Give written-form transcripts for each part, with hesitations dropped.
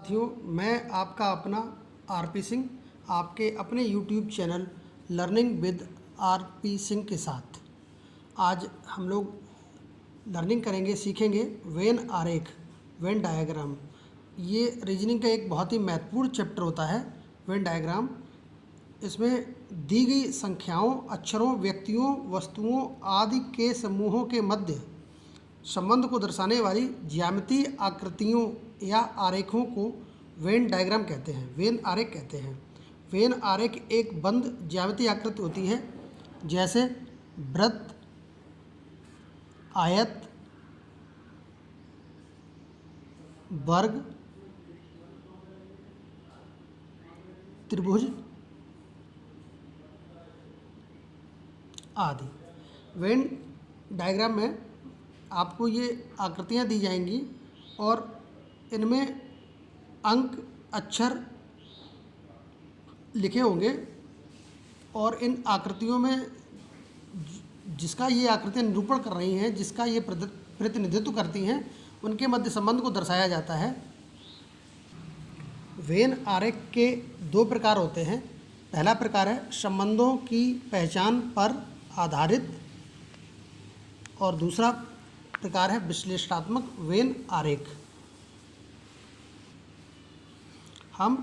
साथियों, मैं आपका अपना आरपी सिंह, आपके अपने YouTube channel learning with RP Singh के साथ आज हम लोग लर्निंग करेंगे, सीखेंगे वेन आरेख, वेन डायग्राम। ये रीजनिंग का एक बहुत ही महत्वपूर्ण चैप्टर होता है वेन डायग्राम। इसमें दी गई संख्याओं, अक्षरों, व्यक्तियों, वस्तुओं आदि के समूहों के मध्य संबंध को दर्शाने वाली ज्यामितीय आकृतियों या आरेखों को वेन डायग्राम कहते हैं, वेन आरेख कहते हैं। वेन आरेख एक बंद ज्यामितीय आकृति होती है, जैसे वृत्त, आयत, वर्ग, त्रिभुज आदि। वेन डायग्राम में आपको ये आकृतियाँ दी जाएंगी और इनमें अंक, अक्षर लिखे होंगे और इन आकृतियों में जिसका ये आकृतियाँ निरूपण कर रही हैं, जिसका ये प्रतिनिधित्व करती हैं, उनके मध्य संबंध को दर्शाया जाता है। वेन आरेख के दो प्रकार होते हैं। पहला प्रकार है संबंधों की पहचान पर आधारित और दूसरा प्रकार है विश्लेषणात्मक वेन आरेख। हम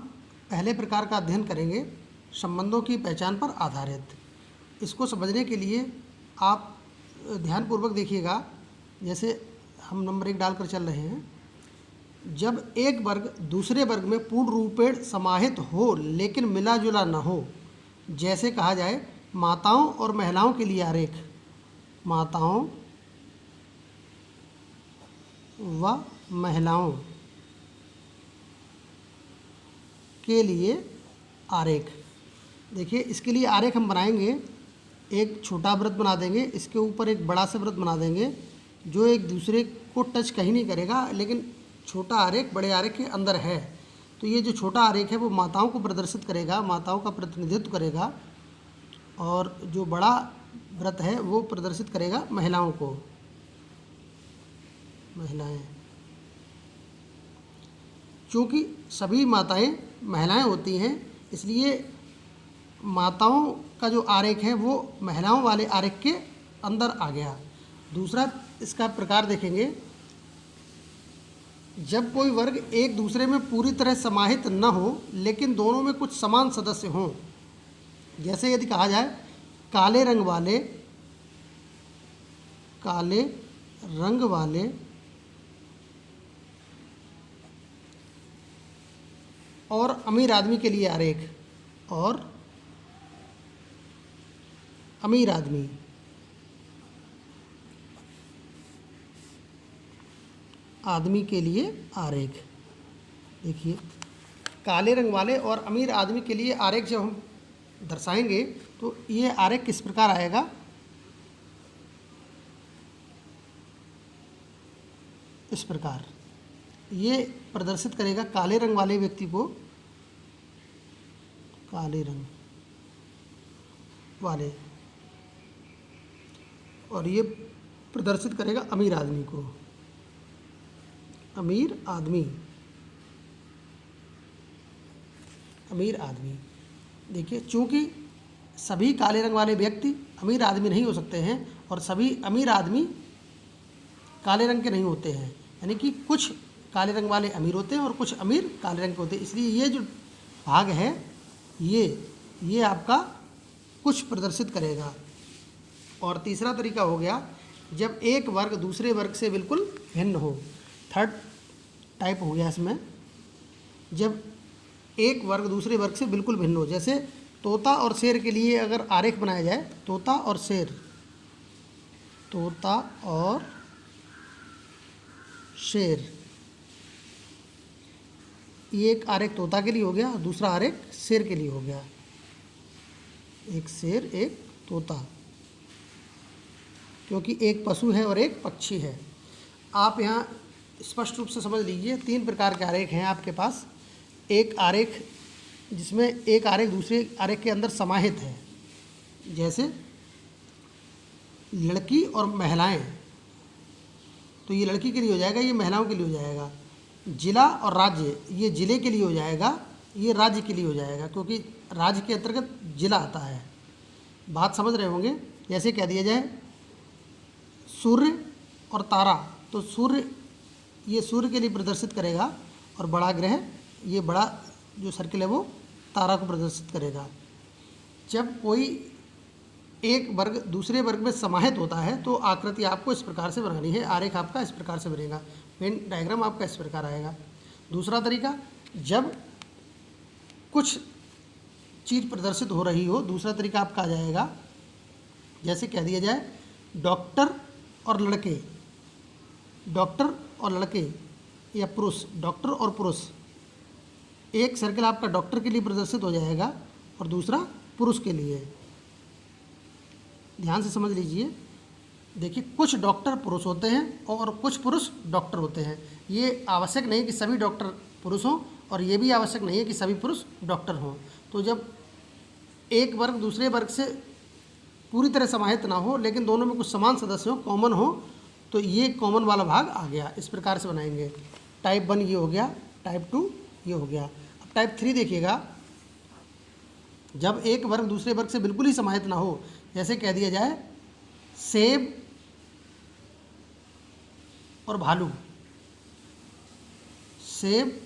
पहले प्रकार का अध्ययन करेंगे, संबंधों की पहचान पर आधारित। इसको समझने के लिए आप ध्यानपूर्वक देखिएगा। जैसे हम नंबर 1 डालकर चल रहे हैं। जब एक वर्ग दूसरे वर्ग में पूर्ण रूपेण समाहित हो लेकिन मिला जुला न हो, जैसे कहा जाए माताओं और महिलाओं के लिए आरेख, माताओं व महिलाओं के लिए आरेख। देखिए, इसके लिए आरेख हम बनाएंगे। एक छोटा वृत्त बना देंगे, इसके ऊपर एक बड़ा सा वृत्त बना देंगे जो एक दूसरे को टच कहीं नहीं करेगा, लेकिन छोटा आरेख बड़े आरेख के अंदर है। तो ये जो छोटा आरेख है वो माताओं को प्रदर्शित करेगा, माताओं का प्रतिनिधित्व करेगा, और जो बड़ा वृत्त है वो प्रदर्शित करेगा महिलाओं को, महिलाएं। क्योंकि सभी माताएं महिलाएं होती हैं, इसलिए माताओं का जो आरेख है वो महिलाओं वाले आरेख के अंदर आ गया। दूसरा इसका प्रकार देखेंगे, जब कोई वर्ग एक दूसरे में पूरी तरह समाहित न हो लेकिन दोनों में कुछ समान सदस्य हों। जैसे यदि कहा जाए काले रंग वाले और अमीर आदमी के लिए आरेख, और अमीर आदमी के लिए आरेख। देखिए, काले रंग वाले और अमीर आदमी के लिए आरेख जब हम दर्शाएंगे तो ये आरेख किस प्रकार आएगा। इस प्रकार ये प्रदर्शित करेगा काले रंग वाले व्यक्ति को, काले रंग वाले, और ये प्रदर्शित करेगा अमीर आदमी को, अमीर आदमी। देखिए, चूँकि सभी काले रंग वाले व्यक्ति अमीर आदमी नहीं हो सकते हैं और सभी अमीर आदमी काले रंग के नहीं होते हैं, यानी कि कुछ काले रंग वाले अमीर होते हैं और कुछ अमीर काले रंग के होते हैं। इसलिए ये जो भाग है ये आपका कुछ प्रदर्शित करेगा। और तीसरा तरीका हो गया, जब एक वर्ग दूसरे वर्ग से बिल्कुल भिन्न हो। थर्ड टाइप हो गया इसमें, जब एक वर्ग दूसरे वर्ग से बिल्कुल भिन्न हो। जैसे तोता और शेर के लिए अगर आरेख बनाया जाए, तोता और शेर, ये एक आरेख तोता के लिए हो गया और दूसरा आरेख शेर के लिए हो गया। एक शेर, एक तोता, क्योंकि एक पशु है और एक पक्षी है। आप यहाँ स्पष्ट रूप से समझ लीजिए, 3 प्रकार के आरेख हैं आपके पास। एक आरेख जिसमें एक आरेख दूसरे आरेख के अंदर समाहित है, जैसे लड़की और महिलाएं, तो ये लड़की के लिए हो जाएगा, ये महिलाओं के लिए हो जाएगा। जिला और राज्य, ये जिले के लिए हो जाएगा, ये राज्य के लिए हो जाएगा, क्योंकि राज्य के अंतर्गत जिला आता है। बात समझ रहे होंगे। जैसे कह दिया जाए सूर्य और तारा, तो सूर्य ये सूर्य के लिए प्रदर्शित करेगा, और बड़ा ग्रह ये बड़ा जो सर्किल है वो तारा को प्रदर्शित करेगा। जब कोई एक वर्ग दूसरे वर्ग में समाहित होता है तो आकृति आपको इस प्रकार से बनानी है। आरेख आपका इस प्रकार से बनेगा, वेन डायग्राम आपका इस प्रकार आएगा। दूसरा तरीका, जब कुछ चीज़ प्रदर्शित हो रही हो, दूसरा तरीका आपका आ जाएगा। जैसे कह दिया जाए डॉक्टर और लड़के, डॉक्टर और लड़के या पुरुष, डॉक्टर और पुरुष। एक सर्कल आपका डॉक्टर के लिए प्रदर्शित हो जाएगा और दूसरा पुरुष के लिए। ध्यान से समझ लीजिए। देखिए, कुछ डॉक्टर पुरुष होते हैं और कुछ पुरुष डॉक्टर होते हैं। ये आवश्यक नहीं कि सभी डॉक्टर पुरुष हों, और ये भी आवश्यक नहीं है कि सभी पुरुष डॉक्टर हों। तो जब एक वर्ग दूसरे वर्ग से पूरी तरह समाहित ना हो, लेकिन दोनों में कुछ समान सदस्य हो, कॉमन हो, तो ये कॉमन वाला भाग आ गया। इस प्रकार से बनाएंगे। टाइप 1 ये हो गया, टाइप 2 ये हो गया। अब टाइप 3 देखिएगा। जब एक वर्ग दूसरे वर्ग से बिल्कुल ही समाहित ना हो, जैसे कह दिया जाए सेब और भालू, सेब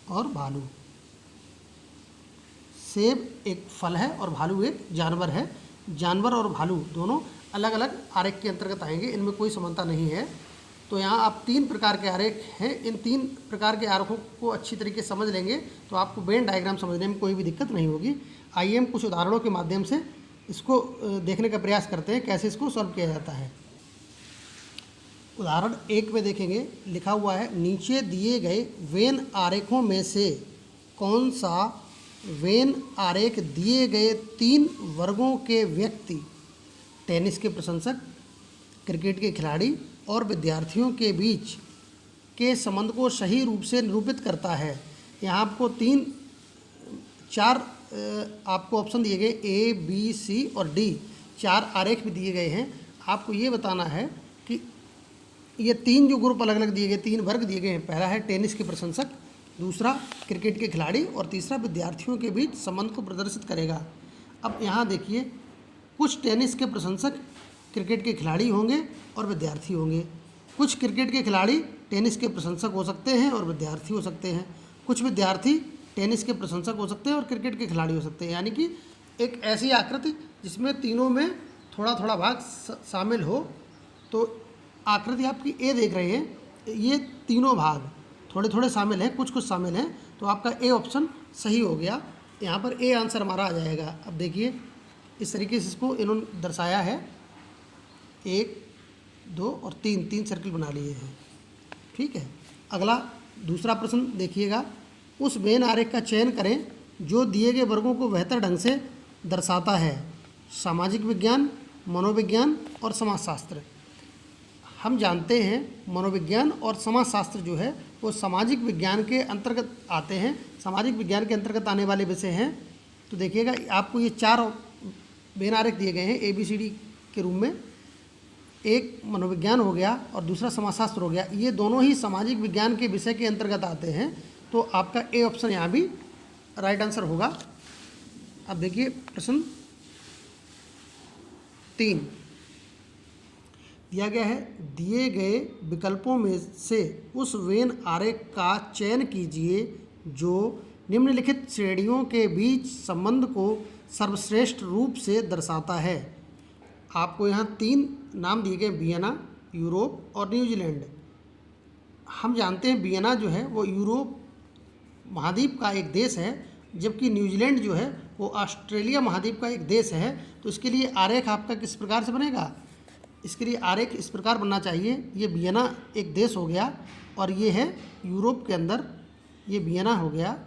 और भालू। सेब एक फल है और भालू एक जानवर है। जानवर और भालू दोनों अलग अलग आरेख के अंतर्गत आएंगे, इनमें कोई समानता नहीं है। तो यहाँ आप 3 प्रकार के आरेख हैं। इन 3 प्रकार के आरेखों को अच्छी तरीके से समझ लेंगे तो आपको वेन डायग्राम समझने में कोई भी दिक्कत नहीं होगी। आइए हम कुछ उदाहरणों के माध्यम से इसको देखने का प्रयास करते हैं, कैसे इसको सॉल्व किया जाता है। उदाहरण 1 में देखेंगे, लिखा हुआ है नीचे दिए गए वेन आरेखों में से कौन सा वेन आरेख दिए गए 3 वर्गों के व्यक्ति, टेनिस के प्रशंसक, क्रिकेट के खिलाड़ी और विद्यार्थियों के बीच के संबंध को सही रूप से निरूपित करता है। यहाँ आपको 4 आपको ऑप्शन दिए गए, A, B, C और D, 4 आरेख भी दिए गए हैं। आपको ये बताना है कि ये 3 जो ग्रुप अलग अलग दिए गए, 3 वर्ग दिए गए हैं। पहला है टेनिस के प्रशंसक, दूसरा क्रिकेट के खिलाड़ी और तीसरा विद्यार्थियों के बीच संबंध को प्रदर्शित करेगा। अब यहाँ देखिए, कुछ टेनिस के प्रशंसक क्रिकेट के खिलाड़ी होंगे और विद्यार्थी होंगे। कुछ क्रिकेट के खिलाड़ी टेनिस के प्रशंसक हो सकते हैं और विद्यार्थी हो सकते हैं। कुछ विद्यार्थी टेनिस के प्रशंसक हो सकते हैं और क्रिकेट के खिलाड़ी हो सकते हैं। यानी कि एक ऐसी आकृति जिसमें तीनों में थोड़ा थोड़ा भाग शामिल हो। तो आकृति आपकी ए देख रहे हैं, ये तीनों भाग थोड़े थोड़े शामिल हैं, कुछ कुछ शामिल हैं, तो आपका ए ऑप्शन सही हो गया। यहाँ पर ए आंसर हमारा आ जाएगा। अब देखिए, इस तरीके से इसको इन्होंने दर्शाया है। 1, 2 और 3 सर्किल बना लिए हैं। ठीक है। अगला दूसरा प्रश्न देखिएगा, उस वेन आरेख का चयन करें जो दिए गए वर्गों को बेहतर ढंग से दर्शाता है। सामाजिक विज्ञान, मनोविज्ञान और समाजशास्त्र। हम जानते हैं मनोविज्ञान और समाजशास्त्र जो है वो सामाजिक विज्ञान के अंतर्गत आते हैं, सामाजिक विज्ञान के अंतर्गत आने वाले विषय हैं। तो देखिएगा, आपको ये 4 वेन आरेख दिए गए हैं ABCD के रूप में। एक मनोविज्ञान हो गया और दूसरा समाजशास्त्र हो गया। ये दोनों ही सामाजिक विज्ञान के विषय के अंतर्गत आते हैं। तो आपका ए ऑप्शन यहाँ भी राइट आंसर होगा। अब देखिए प्रश्न 3 दिया गया है, दिए गए विकल्पों में से उस वेन आरेख का चयन कीजिए जो निम्नलिखित श्रेणियों के बीच संबंध को सर्वश्रेष्ठ रूप से दर्शाता है। आपको यहाँ 3 नाम दिए गए, वियना, यूरोप और न्यूजीलैंड। हम जानते हैं वियना जो है वो यूरोप महाद्वीप का एक देश है, जबकि न्यूजीलैंड जो है वो ऑस्ट्रेलिया महाद्वीप का एक देश है। तो इसके लिए आरेख आपका किस प्रकार से बनेगा? इसके लिए आरेख इस प्रकार बनना चाहिए। ये वियना एक देश हो गया और ये है यूरोप के अंदर, ये वियना हो गया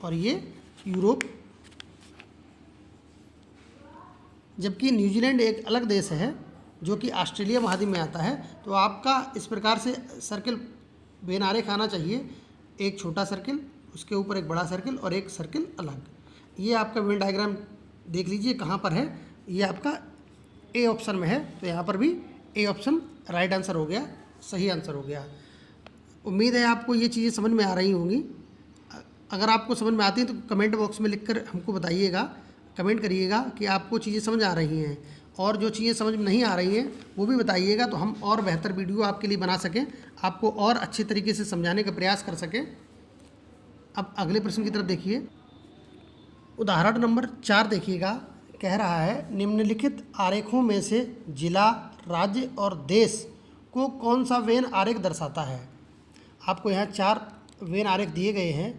और ये यूरोप, जबकि न्यूजीलैंड एक अलग देश है जो कि ऑस्ट्रेलिया महाद्वीप में आता है। तो आपका इस प्रकार से सर्किल वेन आरेख आना चाहिए, एक छोटा सर्किल, उसके ऊपर एक बड़ा सर्किल और एक सर्किल अलग। ये आपका वेन डायग्राम देख लीजिए कहाँ पर है, ये आपका ए ऑप्शन में है। तो यहाँ पर भी ए ऑप्शन राइट आंसर हो गया, सही आंसर हो गया। उम्मीद है आपको ये चीज़ें समझ में आ रही होंगी। अगर आपको समझ में आती है तो कमेंट बॉक्स में लिखकर हमको बताइएगा, कमेंट करिएगा कि आपको चीज़ें समझ आ रही हैं, और जो चीज़ें समझ में नहीं आ रही हैं वो भी बताइएगा, तो हम और बेहतर वीडियो आपके लिए बना सकें, आपको और अच्छे तरीके से समझाने का प्रयास कर सकें। अब अगले प्रश्न की तरफ देखिए। उदाहरण नंबर 4 देखिएगा। कह रहा है निम्नलिखित आरेखों में से जिला, राज्य और देश को कौन सा वेन आरेख दर्शाता है। आपको यहाँ 4 वेन आरेख दिए गए हैं।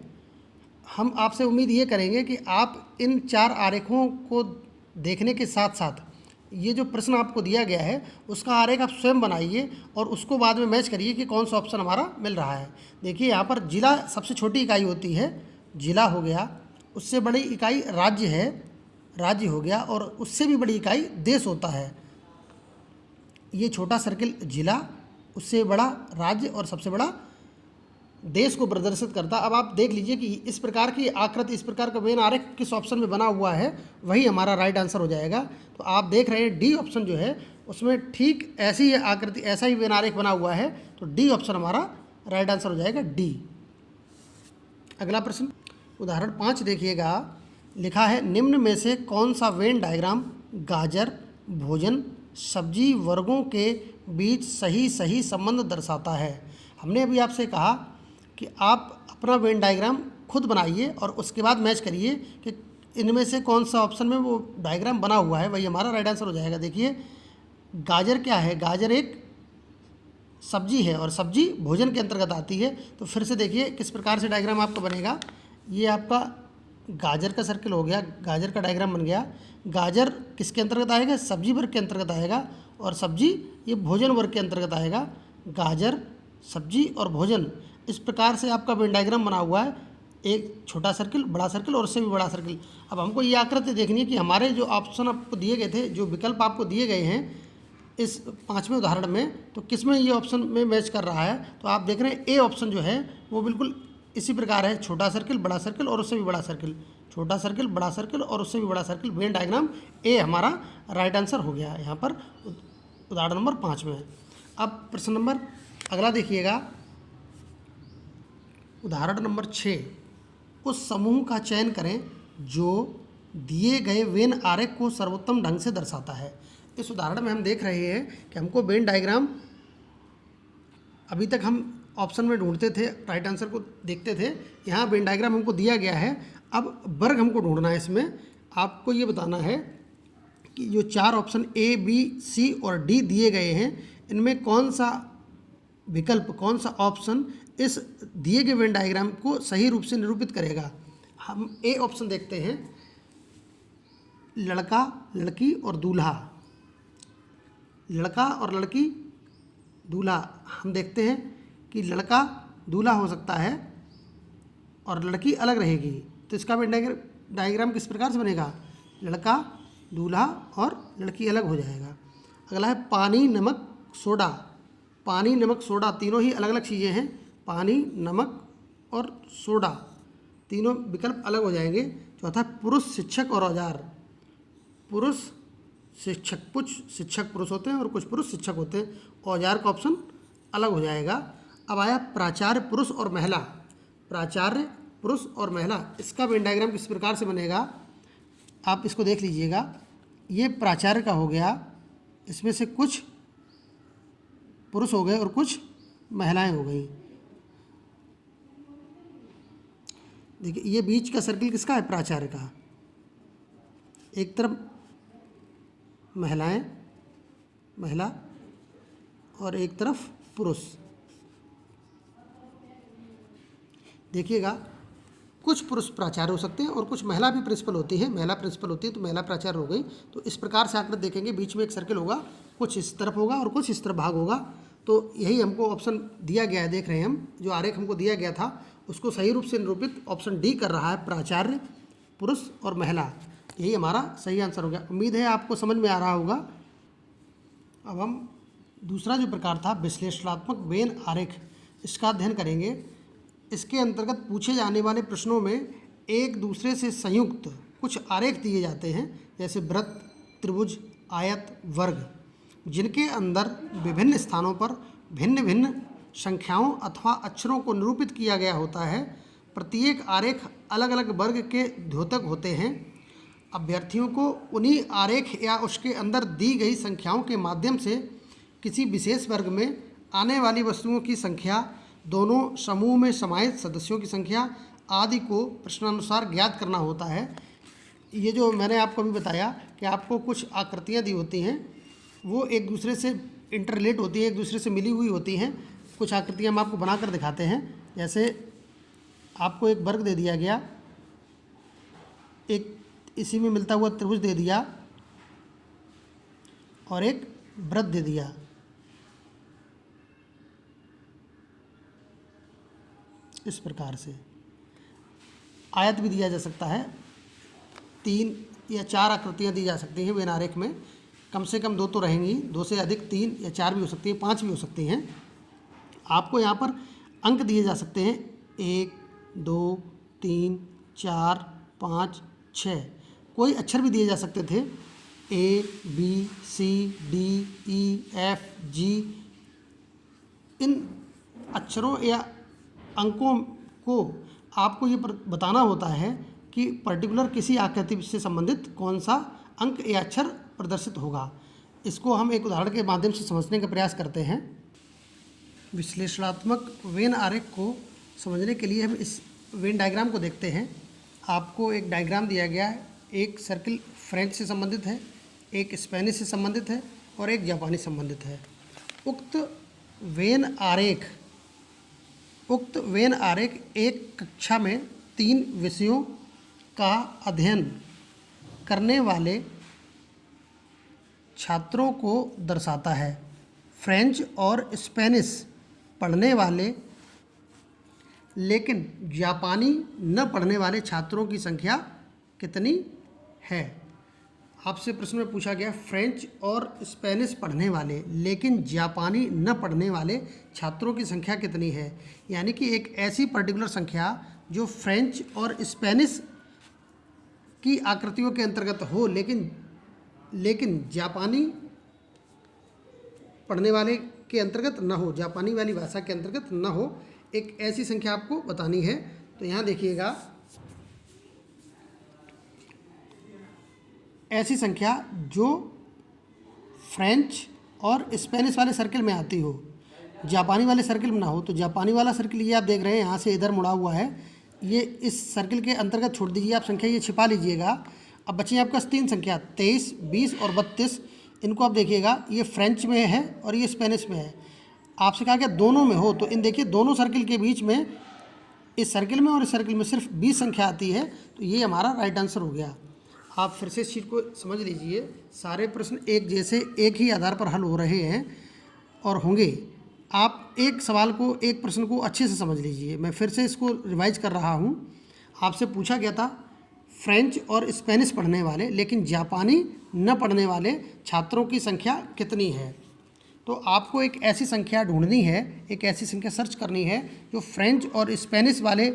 हम आपसे उम्मीद ये करेंगे कि आप इन 4 आरेखों को देखने के साथ साथ ये जो प्रश्न आपको दिया गया है उसका आरेख आप स्वयं बनाइए और उसको बाद में मैच करिए कि कौन सा ऑप्शन हमारा मिल रहा है। देखिए यहाँ पर जिला सबसे छोटी इकाई होती है, जिला हो गया। उससे बड़ी इकाई राज्य है, राज्य हो गया। और उससे भी बड़ी इकाई देश होता है। ये छोटा सर्किल जिला, उससे बड़ा राज्य और सबसे बड़ा देश को प्रदर्शित करता। अब आप देख लीजिए कि इस प्रकार की आकृति, इस प्रकार का वेन आरेख किस ऑप्शन में बना हुआ है, वही हमारा राइट आंसर हो जाएगा। तो आप देख रहे हैं डी ऑप्शन जो है उसमें ठीक ऐसी ही आकृति, ऐसा ही वेन आरेख बना हुआ है, तो डी ऑप्शन हमारा राइट आंसर हो जाएगा, डी। अगला प्रश्न उदाहरण 5 देखिएगा। लिखा है निम्न में से कौन सा वेन डायग्राम गाजर, भोजन, सब्जी वर्गों के बीच सही संबंध दर्शाता है। हमने अभी आपसे कहा कि आप अपना वेन डायग्राम खुद बनाइए और उसके बाद मैच करिए कि इनमें से कौन सा ऑप्शन में वो डायग्राम बना हुआ है, वही हमारा राइट आंसर हो जाएगा। देखिए गाजर क्या है, गाजर एक सब्जी है और सब्जी भोजन के अंतर्गत आती है। तो फिर से देखिए किस प्रकार से डायग्राम आपका बनेगा। ये आपका गाजर का सर्किल हो गया, गाजर का डायग्राम बन गया। गाजर किसके अंतर्गत आएगा, सब्जी वर्ग के अंतर्गत आएगा, और सब्जी ये भोजन वर्ग के अंतर्गत आएगा। गाजर, सब्जी और भोजन, इस प्रकार से आपका वेन डायग्राम बना हुआ है। एक छोटा सर्किल, बड़ा सर्किल और उससे भी बड़ा सर्किल। अब हमको ये आकृति देखनी है कि हमारे जो ऑप्शन आपको दिए गए थे, जो विकल्प आपको दिए गए हैं इस 5वें उदाहरण में, तो किस में ये ऑप्शन में मैच कर रहा है। तो आप देख रहे हैं ए ऑप्शन जो है वो बिल्कुल इसी प्रकार है, छोटा सर्किल, बड़ा सर्किल और उससे भी बड़ा सर्किल, छोटा सर्किल, बड़ा सर्किल और उससे भी बड़ा सर्किल। वेन डायग्राम ए हमारा राइट आंसर हो गया है यहाँ पर उदाहरण नंबर 5 में। अब प्रश्न नंबर अगला देखिएगा। उदाहरण नंबर 6, उस समूह का चयन करें जो दिए गए वेन आरेख को सर्वोत्तम ढंग से दर्शाता है। इस उदाहरण में हम देख रहे हैं कि हमको वेन डायग्राम, अभी तक हम ऑप्शन में ढूंढते थे, राइट आंसर को देखते थे, यहाँ वेन डायग्राम हमको दिया गया है। अब वर्ग हमको ढूंढना है। इसमें आपको ये बताना है कि जो 4 ऑप्शन ए, बी, सी और डी दिए गए हैं, इनमें कौन सा विकल्प, कौन सा ऑप्शन इस दिए गए वेन डायग्राम को सही रूप से निरूपित करेगा। हम ए ऑप्शन देखते हैं, लड़का, लड़की और दूल्हा। लड़का और लड़की, दूल्हा। हम देखते हैं कि लड़का दूल्हा हो सकता है और लड़की अलग रहेगी। तो इसका वेन डायग्राम किस प्रकार से बनेगा, लड़का, दूल्हा और लड़की अलग हो जाएगा। अगला है पानी, नमक, सोडा। पानी, नमक, सोडा तीनों ही अलग अलग चीज़ें हैं। पानी, नमक और सोडा तीनों विकल्प अलग हो जाएंगे। चौथा पुरुष, शिक्षक और औजार। पुरुष, शिक्षक, कुछ शिक्षक पुरुष होते हैं और कुछ पुरुष शिक्षक होते हैं। औजार का ऑप्शन अलग हो जाएगा। अब आया प्राचार्य, पुरुष और महिला। प्राचार्य, पुरुष और महिला, इसका वेन डायग्राम किस प्रकार से बनेगा, आप इसको देख लीजिएगा। ये प्राचार्य का हो गया, इसमें से कुछ पुरुष हो गए और कुछ महिलाएं हो गई। देखिए ये बीच का सर्किल किसका है, प्राचार्य का। एक तरफ महिलाएं, महिला, और एक तरफ पुरुष। देखिएगा कुछ पुरुष प्राचार्य हो सकते हैं और कुछ महिला भी प्रिंसिपल होती है। महिला प्रिंसिपल होती है तो महिला प्राचार्य हो गई। तो इस प्रकार से आकृति देखेंगे, बीच में एक सर्किल होगा, कुछ इस तरफ होगा और कुछ इस तरफ भाग होगा। तो यही हमको ऑप्शन दिया गया है। देख रहे हैं हम, जो आरेख हमको दिया गया था उसको सही रूप से निरूपित ऑप्शन डी कर रहा है, प्राचार्य, पुरुष और महिला। यही हमारा सही आंसर हो गया। उम्मीद है आपको समझ में आ रहा होगा। अब हम दूसरा जो प्रकार था विश्लेषणात्मक वेन आरेख, इसका अध्ययन करेंगे। इसके अंतर्गत पूछे जाने वाले प्रश्नों में एक दूसरे से संयुक्त कुछ आरेख दिए जाते हैं, जैसे वृत्त, त्रिभुज, आयत, वर्ग। जिनके अंदर विभिन्न स्थानों पर भिन्न भिन्न संख्याओं अथवा अक्षरों को निरूपित किया गया होता है। प्रत्येक आरेख अलग अलग वर्ग के द्योतक होते हैं। अभ्यर्थियों को उन्हीं आरेख या उसके अंदर दी गई संख्याओं के माध्यम से किसी विशेष वर्ग में आने वाली वस्तुओं की संख्या, दोनों समूह में समाहित सदस्यों की संख्या आदि को प्रश्नानुसार ज्ञात करना होता है। ये जो मैंने आपको अभी बताया कि आपको कुछ आकृतियाँ दी होती हैं, वो एक दूसरे से इंटरलेट होती है, एक दूसरे से मिली हुई होती हैं। कुछ आकृतियाँ हम आपको बनाकर दिखाते हैं। जैसे आपको एक वर्ग दे दिया गया, एक इसी में मिलता हुआ त्रिभुज दे दिया और एक वृत्त दे दिया। इस प्रकार से आयत भी दिया जा सकता है। 3 या 4 आकृतियाँ दी जा सकती हैं वेन आरेख में। कम से कम 2 तो रहेंगी, 2 से अधिक 3 या 4 भी हो सकती हैं, 5 भी हो सकती हैं। आपको यहाँ पर अंक दिए जा सकते हैं 1, 2, 3, 4, 5, 6। कोई अक्षर भी दिए जा सकते थे, A, B, C, D, E, F, G। इन अक्षरों या अंकों को आपको ये बताना होता है कि पर्टिकुलर किसी आकृति से संबंधित कौन सा अंक या अक्षर प्रदर्शित होगा। इसको हम एक उदाहरण के माध्यम से समझने का प्रयास करते हैं। विश्लेषणात्मक वेन आरेख को समझने के लिए हम इस वेन डायग्राम को देखते हैं। आपको एक डायग्राम दिया गया है। एक सर्किल फ्रेंच से संबंधित है, एक स्पेनिश से संबंधित है और एक जापानी संबंधित है। उक्त वेन आरेख एक कक्षा में 3 विषयों का अध्ययन करने वाले छात्रों को दर्शाता है। फ्रेंच और स्पेनिश पढ़ने वाले लेकिन जापानी न पढ़ने वाले छात्रों की संख्या कितनी है। आपसे प्रश्न में पूछा गया फ्रेंच और स्पेनिश पढ़ने वाले लेकिन जापानी न पढ़ने वाले छात्रों की संख्या कितनी है। यानी कि एक ऐसी पर्टिकुलर संख्या जो फ्रेंच और स्पेनिश की आकृतियों के अंतर्गत हो लेकिन जापानी पढ़ने वाले के अंतर्गत न हो, जापानी वाली भाषा के अंतर्गत न हो, एक ऐसी संख्या आपको बतानी है। तो यहाँ देखिएगा, ऐसी संख्या जो फ्रेंच और स्पेनिश वाले सर्किल में आती हो, जापानी वाले सर्किल में ना हो। तो जापानी वाला सर्किल ये आप देख रहे हैं यहाँ से इधर मुड़ा हुआ है, ये इस सर्किल के अंतर्गत छोड़ दीजिए आप संख्या, ये छिपा लीजिएगा। अब बची आपका 3 संख्या 23, 20 और 32। इनको आप देखिएगा, ये फ्रेंच में है और ये स्पेनिश में है। आपसे कहा गया दोनों में हो, तो इन देखिए दोनों सर्किल के बीच में, इस सर्किल में और इस सर्किल में सिर्फ 20 संख्या आती है। तो ये हमारा राइट आंसर हो गया। आप फिर से इस चीज़ को समझ लीजिए, सारे प्रश्न एक जैसे एक ही आधार पर हल हो रहे हैं और होंगे। आप एक सवाल को, एक प्रश्न को अच्छे से समझ लीजिए। मैं फिर से इसको रिवाइज कर रहा हूँ। आपसे पूछा गया था फ्रेंच और स्पेनिश पढ़ने वाले लेकिन जापानी न पढ़ने वाले छात्रों की संख्या कितनी है। तो आपको एक ऐसी संख्या ढूंढनी है, एक ऐसी संख्या सर्च करनी है जो फ्रेंच और स्पेनिश वाले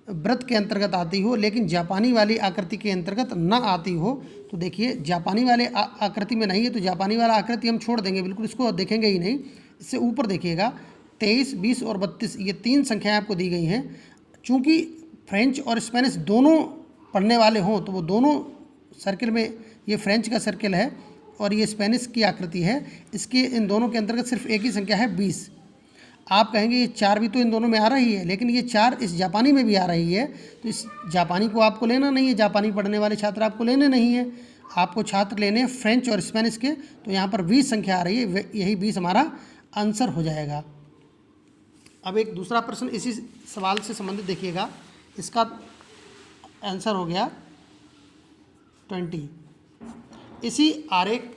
वृत्त के अंतर्गत आती हो लेकिन जापानी वाली आकृति के अंतर्गत न आती हो। तो देखिए जापानी वाले आकृति में नहीं है, तो जापानी वाला आकृति हम छोड़ देंगे, बिल्कुल इसको देखेंगे ही नहीं। इससे ऊपर देखिएगा 23, 20 और 32, ये 3 संख्याएं आपको दी गई हैं। चूँकि फ्रेंच और स्पेनिश दोनों पढ़ने वाले हों तो वो दोनों सर्किल में, ये फ्रेंच का सर्किल है और ये स्पेनिश की आकृति है, इसके इन दोनों के अंतर्गत सिर्फ एक ही संख्या है 20। आप कहेंगे ये 4 भी तो इन दोनों में आ रही है, लेकिन ये 4 इस जापानी में भी आ रही है। तो इस जापानी को आपको लेना नहीं है, जापानी पढ़ने वाले छात्र आपको लेने नहीं है, आपको छात्र लेने हैं फ्रेंच और स्पेनिश के। तो यहाँ पर 20 संख्या आ रही है, यही 20 हमारा आंसर हो जाएगा। अब एक दूसरा प्रश्न इसी सवाल से संबंधित देखिएगा, इसका आंसर हो गया 20। इसी आरेख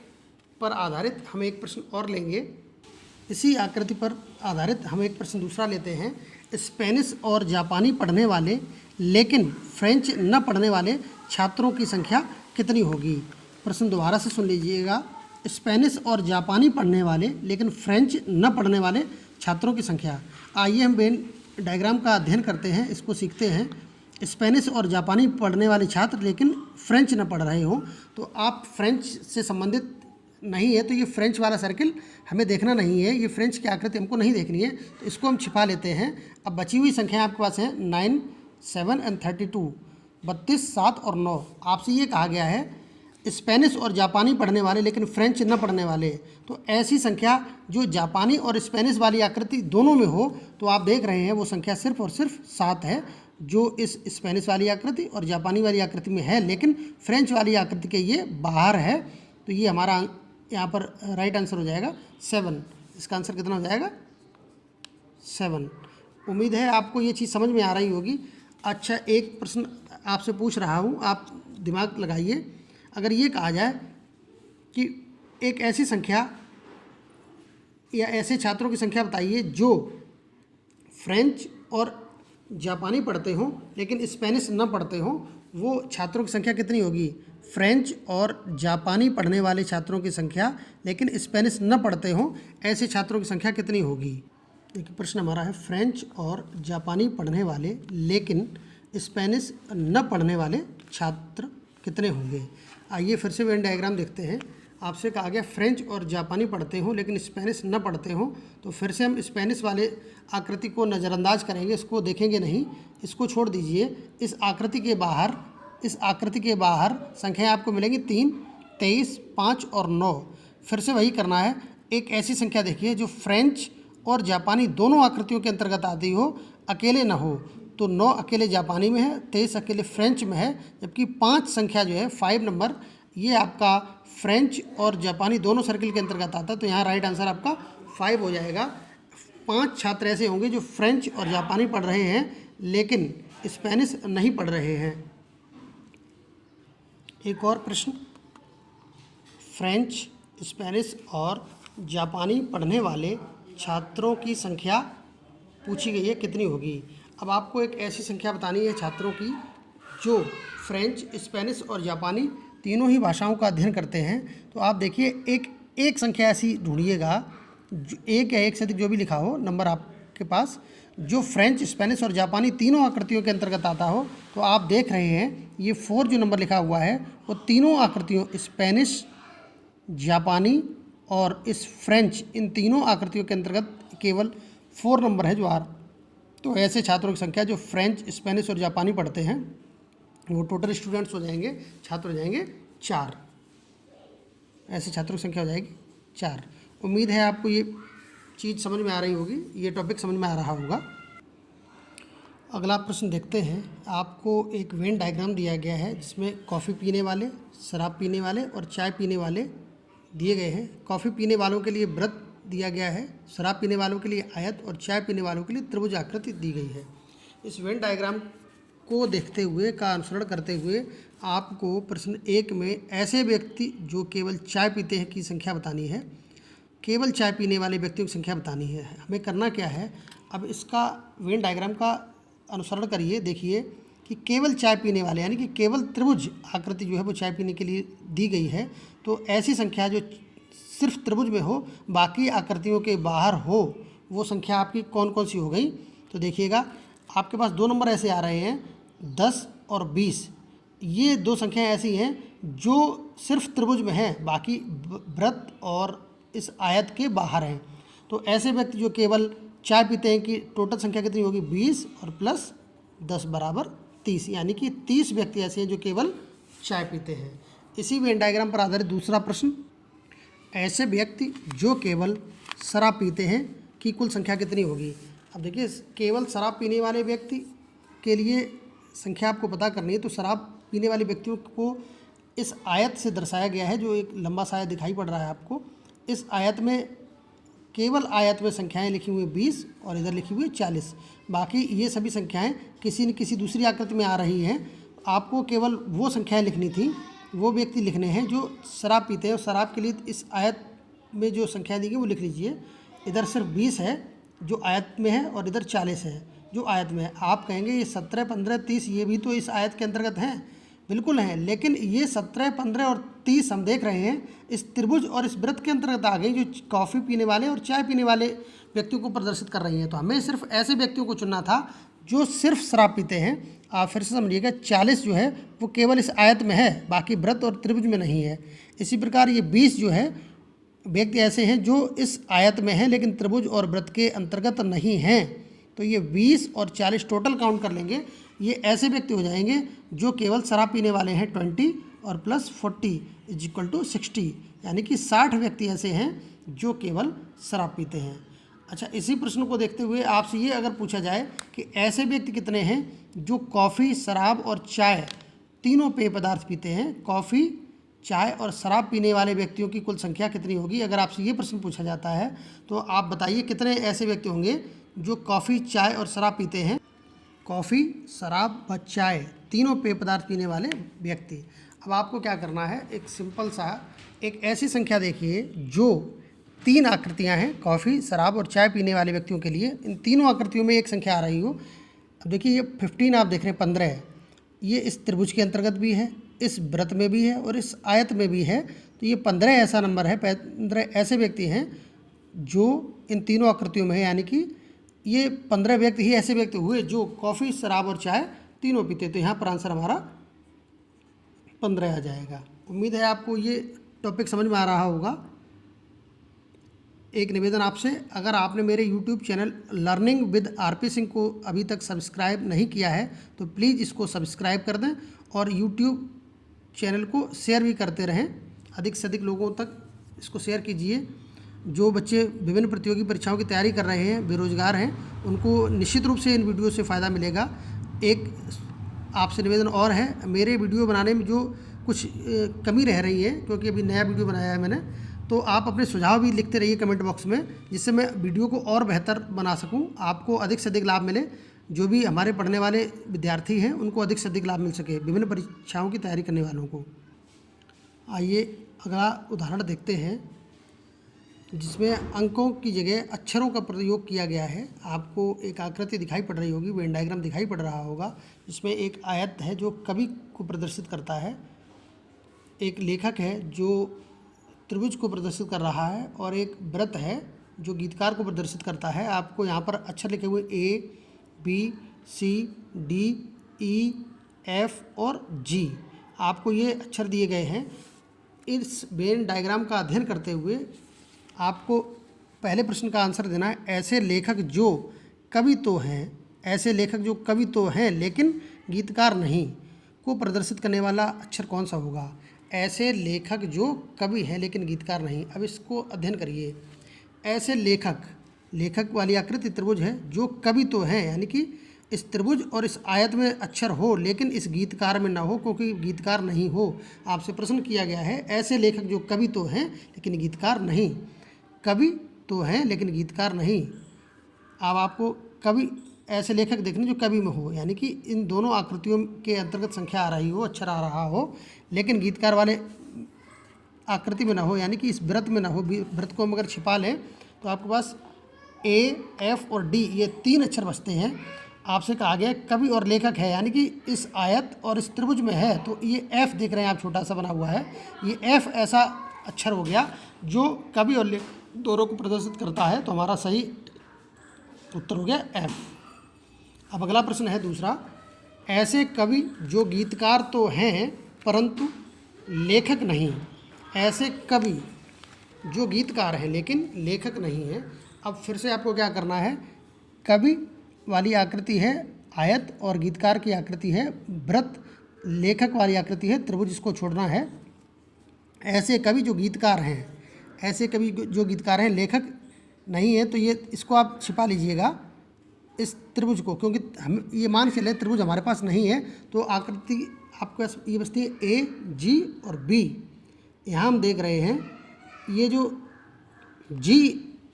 पर आधारित हम एक प्रश्न और लेंगे। इसी आकृति पर आधारित हम एक प्रश्न दूसरा लेते हैं। स्पेनिश और जापानी पढ़ने वाले लेकिन फ्रेंच न पढ़ने वाले छात्रों की संख्या कितनी होगी। प्रश्न दोबारा से सुन लीजिएगा। स्पेनिश और जापानी पढ़ने वाले लेकिन फ्रेंच न पढ़ने वाले छात्रों की संख्या। आइए हम वेन डायग्राम का अध्ययन करते हैं, इसको सीखते हैं। स्पेनिश और जापानी पढ़ने वाले छात्र लेकिन फ्रेंच न पढ़ रहे हो, तो आप फ्रेंच से संबंधित नहीं है तो ये फ्रेंच वाला सर्किल हमें देखना नहीं है, ये फ्रेंच की आकृति हमको नहीं देखनी है, तो इसको हम छिपा लेते हैं। अब बची हुई संख्या आपके पास है 9, 7 एंड 32, 32, 7 और 9। आपसे ये कहा गया है स्पेनिश और जापानी पढ़ने वाले लेकिन फ्रेंच न पढ़ने वाले, तो ऐसी संख्या जो जापानी और स्पेनिश वाली आकृति दोनों में हो, तो आप देख रहे हैं वो संख्या सिर्फ और सिर्फ 7 है, जो इस स्पेनिश वाली आकृति और जापानी वाली आकृति में है लेकिन फ्रेंच वाली आकृति के ये बाहर है। तो ये हमारा यहाँ पर राइट आंसर हो जाएगा 7। इसका आंसर कितना हो जाएगा? 7। उम्मीद है आपको ये चीज़ समझ में आ रही होगी। अच्छा, एक प्रश्न आपसे पूछ रहा हूँ, आप दिमाग लगाइए। अगर ये कहा जाए कि एक ऐसी संख्या या ऐसे छात्रों की संख्या बताइए जो फ्रेंच और जापानी पढ़ते हों लेकिन स्पेनिश न पढ़ते हों, वो छात्रों की संख्या कितनी होगी? फ्रेंच और जापानी पढ़ने वाले छात्रों की संख्या लेकिन स्पेनिश न पढ़ते हों, ऐसे छात्रों की संख्या कितनी होगी? देखिए प्रश्न हमारा है फ्रेंच और जापानी पढ़ने वाले लेकिन स्पेनिश न पढ़ने वाले छात्र कितने होंगे। आइए फिर से वेन डायग्राम देखते हैं। आपसे कहा गया फ्रेंच और जापानी पढ़ते हों लेकिन स्पेनिश न पढ़ते हों, तो फिर से हम स्पेनिश वाले आकृति को नज़रअंदाज करेंगे, इसको देखेंगे नहीं, इसको छोड़ दीजिए। इस आकृति के बाहर संख्याएं आपको मिलेंगी 3, 23, 5 और 9। फिर से वही करना है। एक ऐसी संख्या देखिए जो फ्रेंच और जापानी दोनों आकृतियों के अंतर्गत आती हो, अकेले ना हो, तो 9 अकेले जापानी में है, 23 अकेले फ्रेंच में है, जबकि 5 संख्या जो है 5 नंबर ये आपका फ्रेंच और जापानी दोनों सर्किल के अंतर्गत आता है। तो यहाँ राइट आंसर आपका 5 हो जाएगा। 5 छात्र ऐसे होंगे जो फ्रेंच और जापानी पढ़ रहे हैं लेकिन स्पेनिश नहीं पढ़ रहे हैं। एक और प्रश्न, फ्रेंच, स्पेनिश और जापानी पढ़ने वाले छात्रों की संख्या पूछी गई है, कितनी होगी। अब आपको एक ऐसी संख्या बतानी है छात्रों की जो फ्रेंच, स्पेनिश और जापानी तीनों ही भाषाओं का अध्ययन करते हैं। तो आप देखिए एक संख्या ऐसी ढूंढिएगा, एक या एक से अधिक जो भी लिखा हो नंबर आपके पास, जो फ्रेंच, स्पेनिश और जापानी तीनों आकृतियों के अंतर्गत आता हो। तो आप देख रहे हैं ये 4 जो नंबर लिखा हुआ है वो तीनों आकृतियों स्पेनिश, जापानी और इस फ्रेंच, इन तीनों आकृतियों के अंतर्गत केवल 4 नंबर है जो तो ऐसे छात्रों की संख्या जो फ्रेंच, स्पेनिश और जापानी पढ़ते हैं वो टोटल स्टूडेंट्स हो जाएंगे, छात्र हो जाएंगे 4। ऐसे छात्रों की संख्या हो जाएगी 4। उम्मीद है आपको ये चीज़ समझ में आ रही होगी, ये टॉपिक समझ में आ रहा होगा। अगला प्रश्न देखते हैं। आपको एक वेन डायग्राम दिया गया है जिसमें कॉफ़ी पीने वाले, शराब पीने वाले और चाय पीने वाले दिए गए हैं। कॉफ़ी पीने वालों के लिए वृत्त दिया गया है, शराब पीने वालों के लिए आयत और चाय पीने वालों के लिए त्रिभुज आकृति दी गई है। इस वेन डायग्राम को देखते हुए का अनुसरण करते हुए आपको प्रश्न 1 में ऐसे व्यक्ति जो केवल चाय पीते हैं की संख्या बतानी है। केवल चाय पीने वाले व्यक्तियों की संख्या बतानी है। हमें करना क्या है, अब इसका वेन डायग्राम का अनुसरण करिए। देखिए कि केवल चाय पीने वाले यानी कि केवल त्रिभुज आकृति जो है वो चाय पीने के लिए दी गई है। तो ऐसी संख्या जो सिर्फ त्रिभुज में हो, बाकी आकृतियों के बाहर हो, वो संख्या आपकी कौन कौन सी हो गई। तो देखिएगा आपके पास 2 नंबर ऐसे आ रहे हैं 10 और 20। ये 2 संख्याएं ऐसी हैं जो सिर्फ त्रिभुज में हैं, बाकी वृत्त और इस आयत के बाहर हैं। तो ऐसे व्यक्ति जो केवल चाय पीते हैं कि टोटल संख्या कितनी होगी 20 और प्लस 10 बराबर 30, यानी कि 30 व्यक्ति ऐसे हैं जो केवल चाय पीते हैं। इसी वेन डायग्राम पर आधारित दूसरा प्रश्न, ऐसे व्यक्ति जो केवल शराब पीते हैं की कुल संख्या कितनी होगी। अब देखिए केवल शराब पीने वाले व्यक्ति के लिए संख्या आपको पता करनी है। तो शराब पीने वाले व्यक्तियों को इस आयत से दर्शाया गया है, जो एक लंबा सा आयत दिखाई पड़ रहा है आपको। इस आयत में केवल आयत में संख्याएं लिखी हुई 20 और इधर लिखी हुई 40। बाकी ये सभी संख्याएं किसी न किसी दूसरी आकृति में आ रही हैं। आपको केवल वो संख्याएं लिखनी थी, वो व्यक्ति लिखने हैं जो शराब पीते हैं। और शराब के लिए इस आयत में जो संख्याएं दी गई वो लिख लीजिए। इधर सिर्फ 20 है जो आयत में है और इधर 40 है जो आयत में है। आप कहेंगे ये 17, 15, 30 ये भी तो इस आयत के अंतर्गत हैं। बिल्कुल हैं, लेकिन ये 17, 15 और 30 हम देख रहे हैं इस त्रिभुज और इस वृत्त के अंतर्गत आ गई, जो कॉफ़ी पीने वाले और चाय पीने वाले व्यक्तियों को प्रदर्शित कर रही हैं। तो हमें सिर्फ ऐसे व्यक्तियों को चुनना था जो सिर्फ शराब पीते हैं। आप फिर से समझिएगा 40 जो है वो केवल इस आयत में है, बाकी वृत्त और त्रिभुज में नहीं है। इसी प्रकार ये 20 जो है व्यक्ति ऐसे हैं जो इस आयत में हैं लेकिन त्रिभुज और वृत्त के अंतर्गत नहीं हैं। तो ये 20 और 40 टोटल काउंट कर लेंगे, ये ऐसे व्यक्ति हो जाएंगे जो केवल शराब पीने वाले हैं 20 और प्लस 40 = 60, यानी कि 60 व्यक्ति ऐसे हैं जो केवल शराब पीते हैं। अच्छा, इसी प्रश्न को देखते हुए आपसे ये अगर पूछा जाए कि ऐसे व्यक्ति कितने हैं जो कॉफ़ी, शराब और चाय तीनों पेय पदार्थ पीते हैं, कॉफ़ी, चाय और शराब पीने वाले व्यक्तियों की कुल संख्या कितनी होगी? अगर आपसे ये प्रश्न पूछा जाता है तो आप बताइए कितने ऐसे व्यक्ति होंगे जो कॉफ़ी, चाय और शराब पीते हैं। कॉफ़ी, शराब व चाय तीनों पेय पदार्थ पीने वाले व्यक्ति। अब आपको क्या करना है, एक सिंपल सा एक ऐसी संख्या देखिए जो 3 आकृतियां हैं कॉफ़ी, शराब और चाय पीने वाले व्यक्तियों के लिए। इन तीनों आकृतियों में एक संख्या आ रही हो। अब देखिए ये 15 आप देख रहे हैं, 15 है, ये इस त्रिभुज के अंतर्गत भी है, इस वृत्त में भी है और इस आयत में भी है। तो ये 15 ऐसा नंबर है, 15 ऐसे व्यक्ति हैं जो इन तीनों आकृतियों में है, यानी कि ये 15 व्यक्ति ही ऐसे व्यक्ति हुए जो कॉफ़ी, शराब और चाय तीनों पीते। तो यहाँ पर आंसर हमारा 15 आ जाएगा। उम्मीद है आपको ये टॉपिक समझ में आ रहा होगा। एक निवेदन आपसे, अगर आपने मेरे YouTube channel learning with RP Singh को अभी तक सब्सक्राइब नहीं किया है तो प्लीज़ इसको सब्सक्राइब कर दें और YouTube चैनल को शेयर भी करते रहें, अधिक से अधिक लोगों तक इसको शेयर कीजिए। जो बच्चे विभिन्न प्रतियोगी परीक्षाओं की तैयारी कर रहे हैं, बेरोजगार हैं, उनको निश्चित रूप से इन वीडियो से फ़ायदा मिलेगा। एक आपसे निवेदन और है, मेरे वीडियो बनाने में जो कुछ कमी रह रही है, क्योंकि अभी नया वीडियो बनाया है मैंने, तो आप अपने सुझाव भी लिखते रहिए कमेंट बॉक्स में, जिससे मैं वीडियो को और बेहतर बना सकूं, आपको अधिक से अधिक लाभ मिले। जो भी हमारे पढ़ने वाले विद्यार्थी हैं उनको अधिक से अधिक लाभ मिल सके, विभिन्न परीक्षाओं की तैयारी करने वालों को। आइए अगला उदाहरण देखते हैं जिसमें अंकों की जगह अक्षरों का प्रयोग किया गया है। आपको एक आकृति दिखाई पड़ रही होगी, वेन डायग्राम दिखाई पड़ रहा होगा, जिसमें एक आयत है जो कवि को प्रदर्शित करता है, एक लेखक है जो त्रिभुज को प्रदर्शित कर रहा है और एक वृत्त है जो गीतकार को प्रदर्शित करता है। आपको यहाँ पर अक्षर लिखे हुए A, B, C, D, E, F और G, आपको ये अक्षर दिए गए हैं। इस वेन डायग्राम का अध्ययन करते हुए आपको पहले प्रश्न का आंसर देना है। ऐसे लेखक जो कवि तो हैं, ऐसे लेखक जो कवि तो हैं लेकिन गीतकार नहीं को प्रदर्शित करने वाला अक्षर कौन सा होगा? ऐसे लेखक जो कवि हैं लेकिन गीतकार नहीं। अब इसको अध्ययन करिए। ऐसे लेखक वाली आकृति त्रिभुज है जो कवि तो हैं, यानी कि इस त्रिभुज और इस आयत में अक्षर हो लेकिन इस गीतकार में ना हो, क्योंकि गीतकार नहीं हो। आपसे प्रश्न किया गया है ऐसे लेखक जो कवि तो हैं लेकिन गीतकार नहीं, कवि तो हैं लेकिन गीतकार नहीं। अब आपको कवि ऐसे लेखक देखने जो कवि में हो, यानी कि इन दोनों आकृतियों के अंतर्गत संख्या आ रही हो, अक्षर आ रहा हो, लेकिन गीतकार वाले आकृति में ना हो, यानी कि इस वृत्त में ना हो। वृत्त को हम अगर छिपा लें तो आपके पास A, F और D ये 3 अक्षर बचते हैं। आपसे कहा गया कवि और लेखक है, यानी कि इस आयत और इस त्रिभुज में है, तो ये F देख रहे हैं आप, छोटा सा बना हुआ है, ये F ऐसा अक्षर हो गया जो कवि और लेखक दोनों को प्रदर्शित करता है। तो हमारा सही उत्तर हो गया F। अब अगला प्रश्न है दूसरा। ऐसे कवि जो गीतकार तो हैं परंतु लेखक नहीं। ऐसे कवि जो गीतकार हैं लेकिन लेखक नहीं है। अब फिर से आपको क्या करना है, कवि वाली आकृति है आयत और गीतकार की आकृति है वृत्त, लेखक वाली आकृति है त्रिभुज, इसको छोड़ना है। ऐसे कवि जो गीतकार हैं, ऐसे कवि जो गीतकार हैं लेखक नहीं है, तो ये इसको आप छिपा लीजिएगा इस त्रिभुज को, क्योंकि हम ये मान के चले त्रिभुज हमारे पास नहीं है। तो आकृति आपके पास ये बचती है A, G और B। यहाँ हम देख रहे हैं ये जो G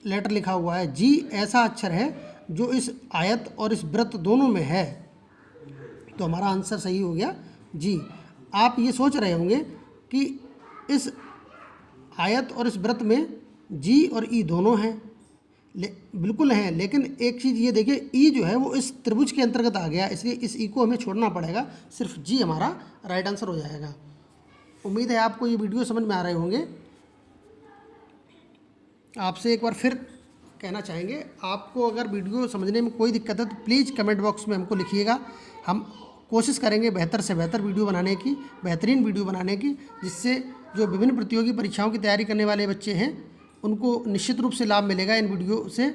लेटर लिखा हुआ है, G ऐसा अक्षर है जो इस आयत और इस वृत्त दोनों में है। तो हमारा आंसर सही हो गया G। आप ये सोच रहे होंगे कि इस आयत और इस वृत्त में G और E दोनों हैं, बिल्कुल हैं, लेकिन एक चीज़ ये देखिए E जो है वो इस त्रिभुज के अंतर्गत आ गया, इसलिए इस E को हमें छोड़ना पड़ेगा, सिर्फ G हमारा राइट आंसर हो जाएगा। उम्मीद है आपको ये वीडियो समझ में आ रहे होंगे। आपसे एक बार फिर कहना चाहेंगे, आपको अगर वीडियो समझने में कोई दिक्कत है तो प्लीज़ कमेंट बॉक्स में हमको लिखिएगा। हम कोशिश करेंगे बेहतर से बेहतर वीडियो बनाने की, बेहतरीन वीडियो बनाने की, जिससे जो विभिन्न प्रतियोगी परीक्षाओं की तैयारी करने वाले बच्चे हैं उनको निश्चित रूप से लाभ मिलेगा इन वीडियो से।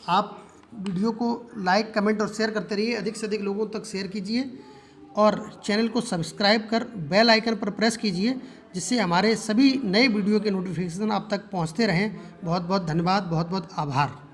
आप वीडियो को लाइक, कमेंट और शेयर करते रहिए, अधिक से अधिक लोगों तक शेयर कीजिए और चैनल को सब्सक्राइब कर बेल आइकन पर प्रेस कीजिए, जिससे हमारे सभी नए वीडियो के नोटिफिकेशन आप तक पहुंचते रहें। बहुत बहुत धन्यवाद, बहुत बहुत आभार।